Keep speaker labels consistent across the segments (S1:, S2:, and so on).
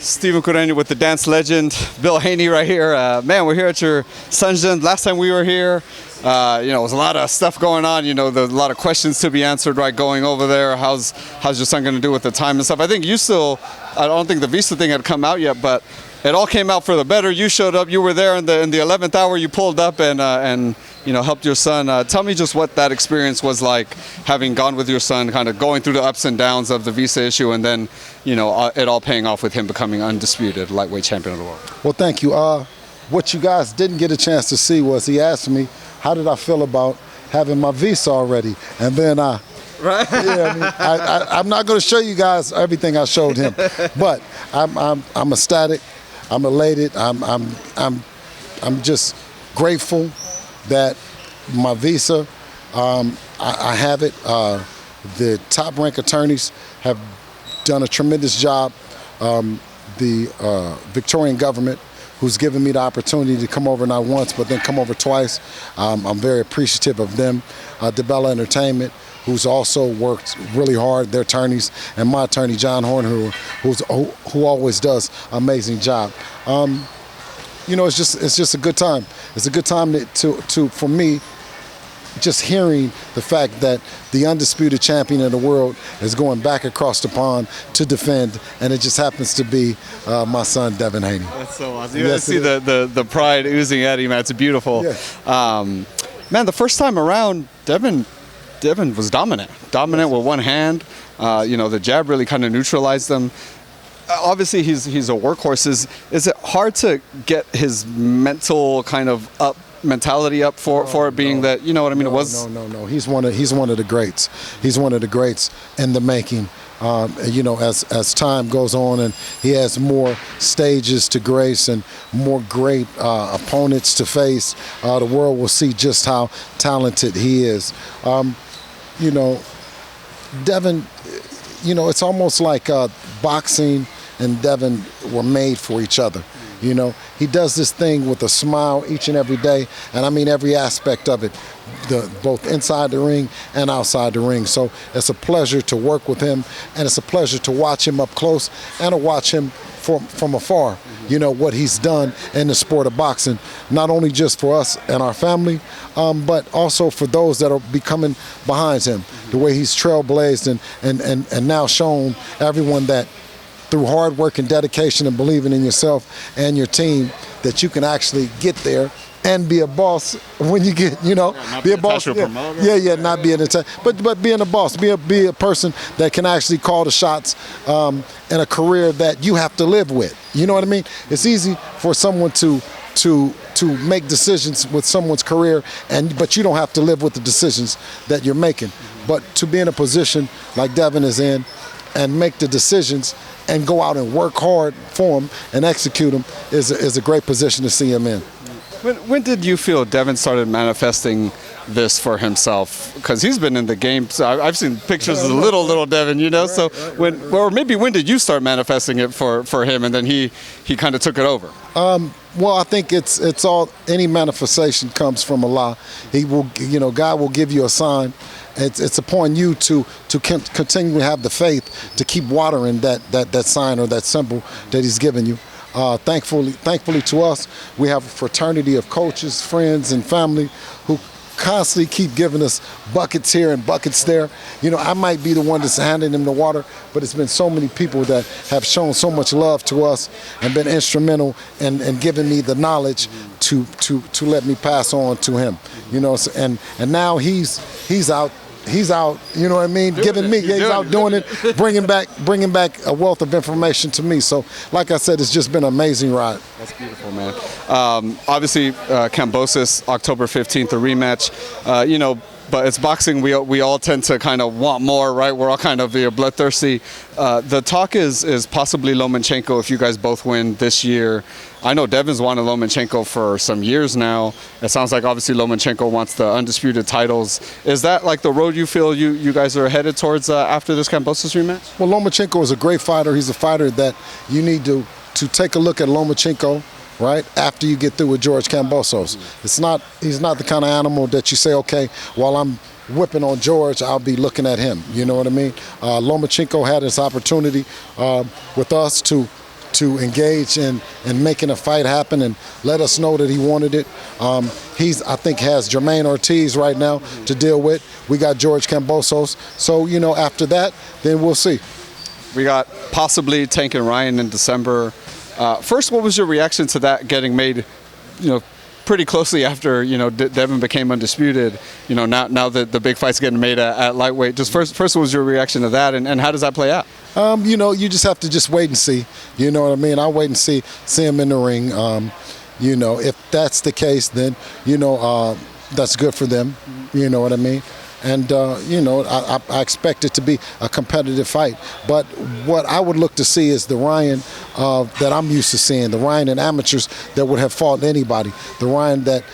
S1: Stephen Correño with the dance legend, Bill Haney right here. Man, we're here at your son's gym. Last time we were here, there was a lot of stuff going on. There's a lot of questions to be answered, right, going over there. How's your son going to do with the time and stuff? I think I don't think the visa thing had come out yet, but it all came out for the better. You showed up. You were there in the 11th hour. You pulled up and helped your son. Tell me just what that experience was like, having gone with your son, kind of going through the ups and downs of the visa issue, and then it all paying off with him becoming undisputed lightweight champion of the world.
S2: Well, thank you. What you guys didn't get a chance to see was he asked me, how did I feel about having my visa already? And then
S1: right.
S2: Yeah, I'm not going to show you guys everything I showed him, but I'm ecstatic. I'm elated. I'm just grateful that my visa, I have it. The top rank attorneys have done a tremendous job. The Victorian government, who's given me the opportunity to come over not once, but then come over twice. I'm very appreciative of them. DeBella Entertainment, who's also worked really hard, their attorneys, and my attorney, John Horn, who always does an amazing job. It's just a good time. It's a good time for me, just hearing the fact that the undisputed champion of the world is going back across the pond to defend, and it just happens to be my son, Devin Haney.
S1: That's so awesome. You see the pride oozing out of you, man. It's beautiful.
S2: Yeah.
S1: Man, the first time around, Devin was dominant with one hand. The jab really kind of neutralized them. Obviously, he's a workhorse. Is it hard to get his mental kind of mentality up for it being that, you know what I mean?
S2: No. He's one of the greats. He's one of the greats in the making. As time goes on and he has more stages to grace and more great opponents to face, the world will see just how talented he is. Devin, it's almost like boxing and Devin were made for each other. He does this thing with a smile each and every day, and I mean every aspect of it, both inside the ring and outside the ring. So it's a pleasure to work with him, and it's a pleasure to watch him up close and to watch him from afar. What he's done in the sport of boxing, not only just for us and our family, but also for those that are becoming behind him. The way he's trailblazed and now shown everyone that through hard work and dedication and believing in yourself and your team, that you can actually get there and be a boss when you get,
S1: be a boss.
S2: Not being but being a boss, be a person that can actually call the shots in a career that you have to live with. You know what I mean? It's easy for someone to make decisions with someone's career, but you don't have to live with the decisions that you're making. But to be in a position like Devin is in and make the decisions and go out and work hard for them and execute them is a great position to see him in.
S1: When did you feel Devin started manifesting this for himself? Because he's been in the game. So I've seen pictures of little Devin,
S2: Right,
S1: so when did you start manifesting it for him, and then he kind of took it over?
S2: Well, I think it's all, any manifestation comes from Allah. He will, God will give you a sign. It's upon you to continue to have the faith to keep watering that sign or that symbol that he's given you. Thankfully to us, we have a fraternity of coaches, friends, and family who constantly keep giving us buckets here and buckets there. I might be the one that's handing them the water, but it's been so many people that have shown so much love to us and been instrumental in giving me the knowledge to let me pass on to him. And now he's out. He's out, you know what I mean, he's out doing it, bringing back a wealth of information to me. So, like I said, it's just been an amazing ride.
S1: That's beautiful, man. Obviously, Kambosos, October 15th, a rematch. But it's boxing. We all tend to kind of want more, right? We're all kind of bloodthirsty. The talk is possibly Lomachenko if you guys both win this year. I know Devin's wanted Lomachenko for some years now. It sounds like obviously Lomachenko wants the undisputed titles. Is that like the road you feel you guys are headed towards after this Kambosos rematch?
S2: Well, Lomachenko is a great fighter. He's a fighter that you need to take a look at Lomachenko, right, after you get through with George Kambosos. He's not the kind of animal that you say, okay, while I'm whipping on George, I'll be looking at him. You know what I mean? Lomachenko had his opportunity with us to to engage in making a fight happen and let us know that he wanted it. I think, has Jermaine Ortiz right now to deal with. We got George Kambosos. So, after that, then we'll see.
S1: We got possibly Tank and Ryan in December. First, what was your reaction to that getting made, pretty closely after, Devin became undisputed? Now that the big fight's getting made at lightweight. Just first, what was your reaction to that, and how does that play out?
S2: You just have to wait and see. You know what I mean? I'll wait and see him in the ring. If that's the case, then, that's good for them. You know what I mean? And, I expect it to be a competitive fight. But what I would look to see is the Ryan that I'm used to seeing, the Ryan in amateurs that would have fought anybody, the Ryan that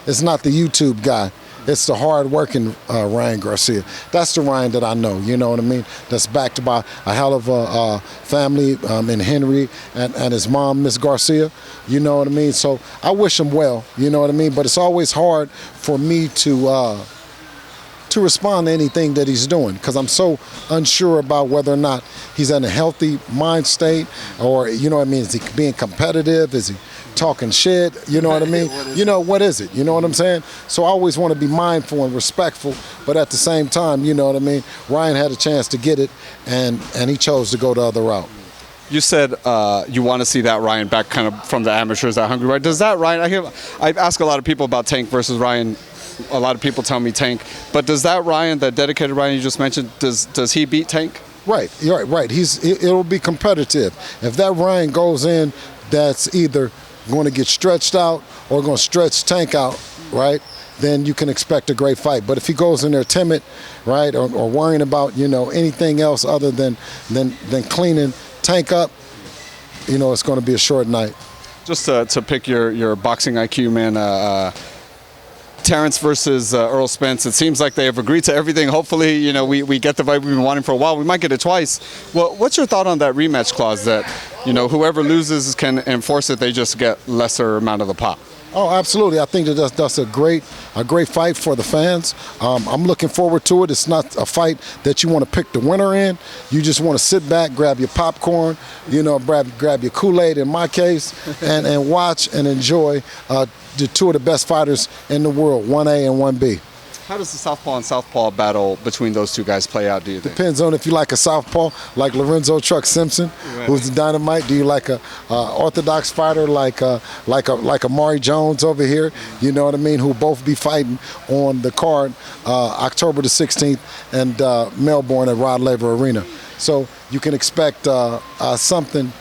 S2: is not the YouTube guy. It's the hard-working Ryan Garcia. That's the Ryan that I know, you know what I mean? That's backed by a hell of a family in Henry and his mom, Miss Garcia, you know what I mean? So I wish him well, you know what I mean? But it's always hard for me to respond to anything that he's doing because I'm so unsure about whether or not he's in a healthy mind state or, you know what I mean, is he being competitive? Is he talking shit? You know what I mean? What is it? You know what I'm saying? So I always want to be mindful and respectful, but at the same time, you know what I mean? Ryan had a chance to get it, and he chose to go the other route.
S1: You said you want to see that Ryan back kind of from the amateurs at Hungary, right? Does that Ryan, I ask a lot of people about Tank versus Ryan. A lot of people tell me Tank, but does that Ryan, that dedicated Ryan you just mentioned, does he beat Tank?
S2: Right, you're right. It'll be competitive. If that Ryan goes in, that's either going to get stretched out or going to stretch Tank out, right? Then you can expect a great fight. But if he goes in there timid, right, or worrying about anything else other than cleaning Tank up, it's going to be a short night.
S1: Just to pick your boxing IQ, man. Terence versus Errol Spence. It seems like they have agreed to everything. Hopefully, we get the fight we've been wanting for a while. We might get it twice. Well, what's your thought on that rematch clause that, whoever loses can enforce it, they just get lesser amount of the pop?
S2: Oh, absolutely. I think that's a great fight for the fans. I'm looking forward to it. It's not a fight that you want to pick the winner in. You just want to sit back, grab your popcorn, grab your Kool-Aid in my case, and watch and enjoy the two of the best fighters in the world, 1A and 1B.
S1: How does the southpaw and southpaw battle between those two guys play out, do you think?
S2: Depends on if you like a southpaw like Lorenzo Truck Simpson, who's the dynamite. Do you like a orthodox fighter like Amari Jones over here? You know what I mean? Who both be fighting on the card October the 16th and Melbourne at Rod Laver Arena. So you can expect something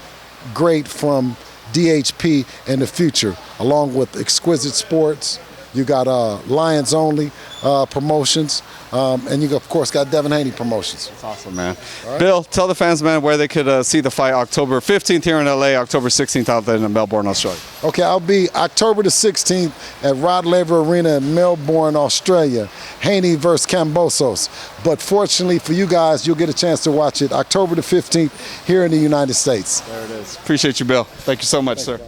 S2: great from DHP in the future, along with Exquisite Sports. You got Lions Only Promotions, and you, of course, got Devin Haney Promotions.
S1: That's awesome, man. Right. Bill, tell the fans, man, where they could see the fight October 15th here in LA, October 16th out there in Melbourne, Australia.
S2: Okay, I'll be October the 16th at Rod Laver Arena in Melbourne, Australia. Haney versus Kambosos. But fortunately for you guys, you'll get a chance to watch it October the 15th here in the United States.
S1: There it is. Appreciate you, Bill. Thank you so much, sir.